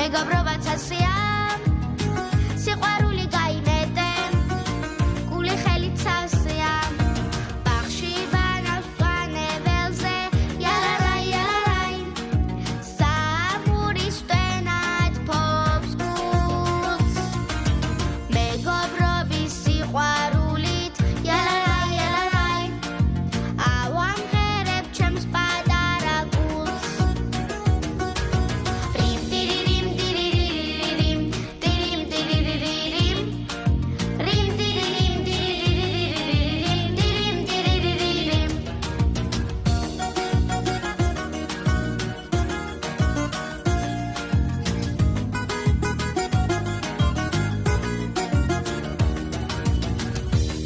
მეგობრობაც ასეა სიყვარული გაიმეტე გული ხელით ასეა ბაღში ბანავს მწვანე ველზე იალარაი იალარაი სამურის სტენად ფობს გულს მეგობრობის სიყვარულით იალარაი იალარაი ავამღერებ ჩემს პატარა გულს რიმ ტირირიმ ტირირირირიმ ტირიმ ტირირირირიმ რიმ ტირირიმ ტირირირირიმ ტირიმ ტირირირირიმ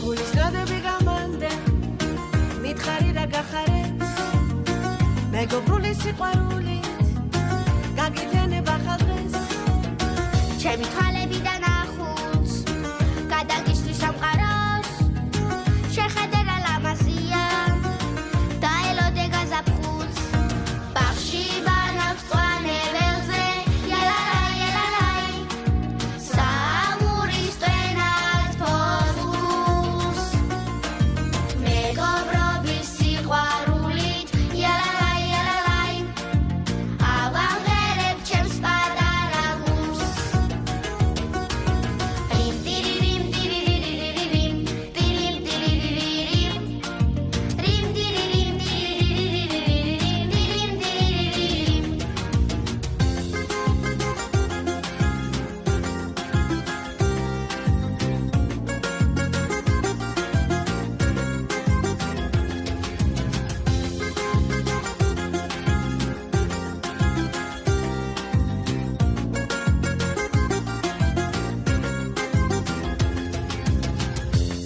გულის ნადები გამანდე მითხარი და გახარებს მეგობრული სიყვარულით გაგითენებ ახალ დღეს ჩემი თვალებიდან ახულს გადაგიშლი სამყაროს შეხედე რა ლამაზია დაელოდე გაზაფხულს ბაღში ბანავს მწვანე ველზე იალარაი იალარაი სამურის სტენად ფობს გულს მეგობრობის სიყვარულით იალარაი იალარაი ავამღერებ ჩემს პატარა გულს რიმ ტირირიმ ტირირირირიმ ტირიმ ტირირირირიმ რიმ ტირირიმ ტირირირირიმ ტირიმ ტირირირირიმ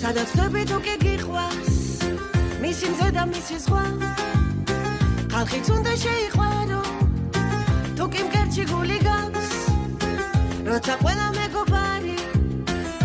სადაც ხები თუ კი გიყვარს მისი მზე და მისი ზღვა ხალხიც უნდა შეიყვარო თუ კი მკერდში გული გაქვს როცა ყველა მეგობარი